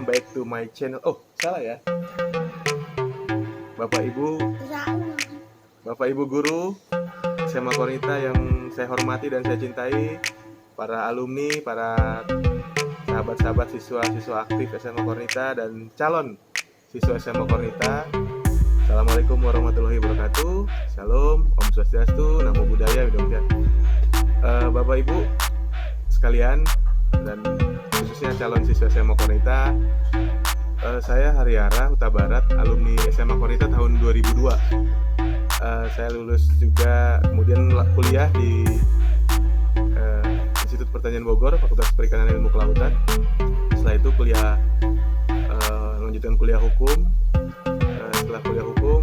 welcome back to my channel. Oh, salah ya. Bapak Ibu guru SMA Kornita yang saya hormati dan saya cintai, para alumni, para sahabat-sahabat siswa-siswa aktif SMA Kornita dan calon siswa SMA Kornita. Assalamualaikum warahmatullahi wabarakatuh. Shalom, Om Swastiastu, Namo Buddhaya, Widom. Bapak Ibu sekalian dan khususnya calon siswa SMA Kornita, saya Haryara Huta Barat, alumni SMA Kornita tahun 2002. Saya lulus juga, kemudian kuliah di Institut Pertanian Bogor, Fakultas Perikanan dan Ilmu Kelautan. Setelah itu lanjutkan kuliah hukum. Setelah kuliah hukum,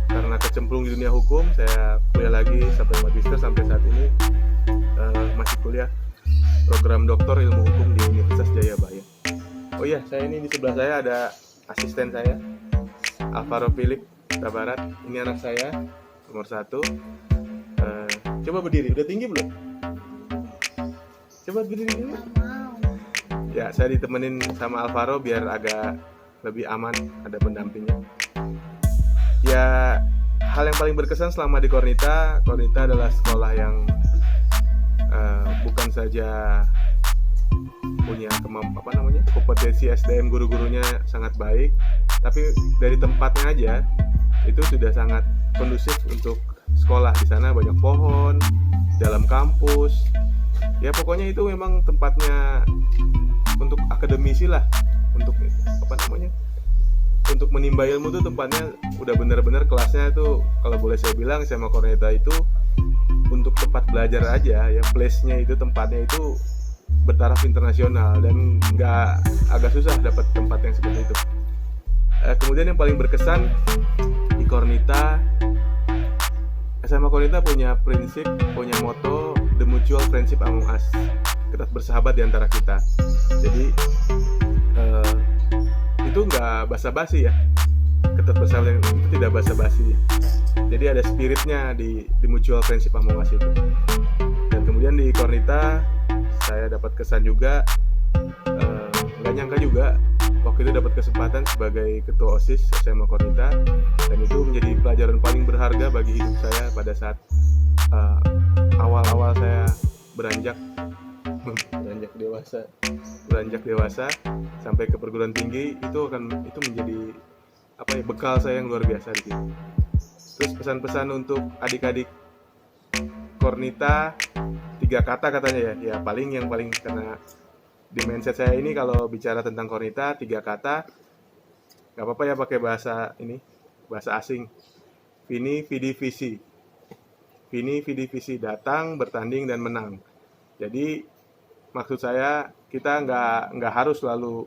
karena kecemplung di dunia hukum, saya kuliah lagi sampai magister, sampai saat ini masih kuliah program doktor ilmu hukum di Universitas Jayabaya. Oh iya, saya ini di sebelah saya ada asisten saya, Alvaro Philip Huta Barat. Ini anak saya nomor 1. Coba berdiri, udah tinggi belum? Coba berdiri dulu. Ya, saya ditemenin sama Alvaro biar agak lebih aman, ada pendampingnya. Ya, hal yang paling berkesan selama di Kornita adalah sekolah yang bukan saja punya kompetensi SDM, guru-gurunya sangat baik, tapi dari tempatnya aja itu sudah sangat kondusif untuk sekolah. Di sana banyak pohon, dalam kampus. Ya pokoknya itu memang tempatnya untuk akademisi lah, untuk untuk menimba ilmu tuh tempatnya udah benar-benar kelasnya itu, kalau boleh saya bilang SMA Kornita itu untuk tempat belajar aja ya, place-nya itu, tempatnya itu bertaraf internasional dan agak susah dapat tempat yang seperti itu. Kemudian yang paling berkesan di Kornita, SMA Kornita punya prinsip, punya moto The Mutual Friendship Among Us, ketat bersahabat di antara kita. Jadi itu nggak basa-basi ya, ketat bersahabat itu tidak basa-basi. Jadi ada spiritnya di Mutual Friendship Among Us itu. Dan kemudian di Kornita saya dapat kesan juga, nggak nyangka juga waktu itu dapat kesempatan sebagai ketua OSIS SMA Kornita, dan itu menjadi pelajaran paling berharga bagi hidup saya pada saat awal-awal saya beranjak dewasa sampai ke perguruan tinggi. Itu menjadi bekal saya yang luar biasa di situ. Terus pesan-pesan untuk adik-adik Kornita, 3 kata katanya ya yang paling karena di mindset saya ini kalau bicara tentang Kornita 3 kata, nggak apa-apa ya pakai bahasa asing. Vini Vidi Visi, datang, bertanding dan menang. Jadi maksud saya, kita nggak harus selalu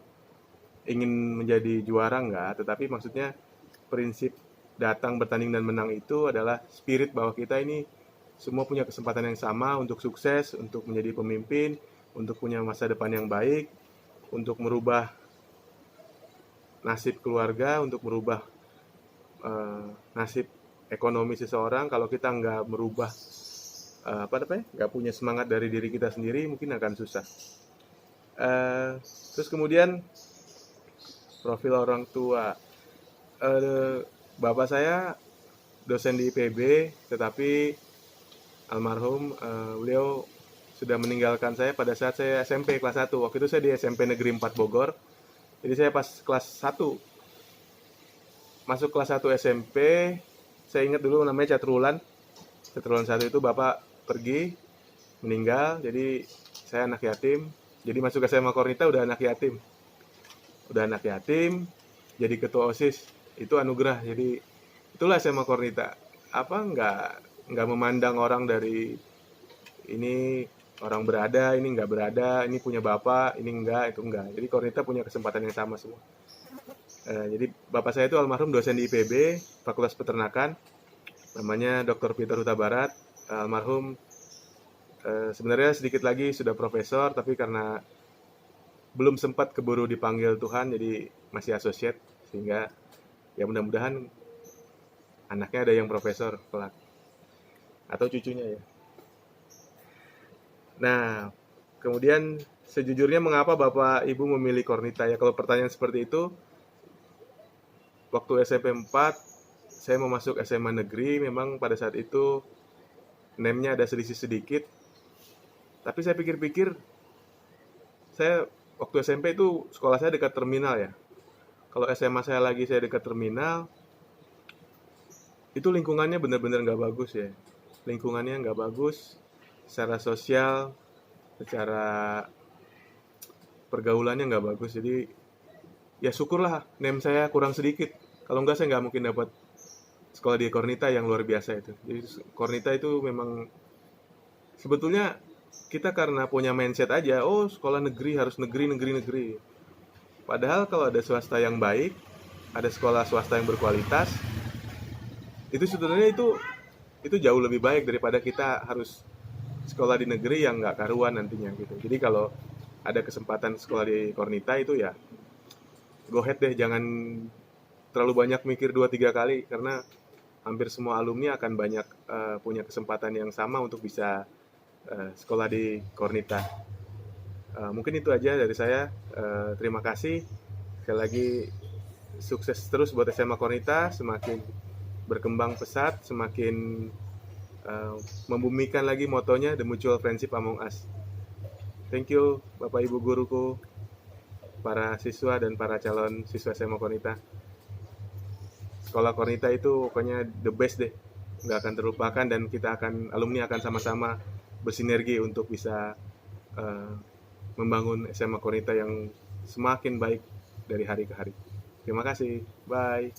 ingin menjadi juara, tetapi maksudnya prinsip datang, bertanding dan menang itu adalah spirit bahwa kita ini semua punya kesempatan yang sama untuk sukses, untuk menjadi pemimpin, untuk punya masa depan yang baik, untuk merubah nasib keluarga, untuk merubah nasib ekonomi seseorang. Kalau kita nggak merubah nggak punya semangat dari diri kita sendiri, mungkin akan susah. Terus kemudian profil orang tua, bapak saya dosen di IPB, tetapi almarhum beliau sudah meninggalkan saya pada saat saya SMP kelas 1. Waktu itu saya di SMP Negeri 4 Bogor. Jadi saya pas kelas 1 masuk kelas 1 SMP, saya ingat dulu namanya Catrulan 1 itu bapak pergi, meninggal. Jadi saya anak yatim. Jadi masuk ke SMA Kornita udah anak yatim, jadi ketua OSIS itu anugerah. Jadi itulah SMA Kornita. Nggak memandang orang dari ini orang berada, ini nggak berada, ini punya bapak, ini itu enggak. Jadi Kornita punya kesempatan yang sama semua. Jadi bapak saya itu almarhum dosen di IPB, Fakultas Peternakan, namanya Dr. Peter Huta Barat. Almarhum sebenarnya sedikit lagi sudah profesor, tapi karena belum sempat keburu dipanggil Tuhan, jadi masih associate, sehingga ya mudah-mudahan anaknya ada yang profesor kelak, atau cucunya ya. Nah, kemudian Sejujurnya mengapa Bapak Ibu memilih Kornita ya? Kalau pertanyaan seperti itu, waktu SMP 4, saya mau masuk SMA negeri, memang pada saat itu NEM-nya ada selisih sedikit. Tapi saya pikir-pikir, saya waktu SMP itu sekolah saya dekat terminal ya. Kalau SMA saya dekat terminal, itu lingkungannya benar-benar nggak bagus ya. Lingkungannya nggak bagus, secara sosial, secara pergaulannya nggak bagus. Jadi ya syukurlah NEM saya kurang sedikit. Kalau nggak saya nggak mungkin dapat sekolah di Kornita yang luar biasa itu. Jadi Kornita itu memang sebetulnya kita karena punya mindset aja, oh sekolah negeri harus negeri. Padahal kalau ada swasta yang baik, ada sekolah swasta yang berkualitas, itu sebetulnya itu jauh lebih baik daripada kita harus sekolah di negeri yang nggak karuan nantinya gitu. Jadi kalau ada kesempatan sekolah di Kornita itu ya go ahead deh, jangan terlalu banyak mikir 2-3 kali karena hampir semua alumni akan banyak punya kesempatan yang sama untuk bisa sekolah di Kornita. Mungkin itu aja dari saya. Terima kasih. Sekali lagi sukses terus buat SMA Kornita, semakin berkembang pesat, semakin membumikan lagi motonya The Mutual Friendship Among Us. Thank you Bapak Ibu guruku, para siswa dan para calon siswa SMA Kornita. Sekolah Kornita itu pokoknya the best deh, nggak akan terlupakan, dan kita alumni akan sama-sama bersinergi untuk bisa membangun SMA Kornita yang semakin baik dari hari ke hari. Terima kasih, bye.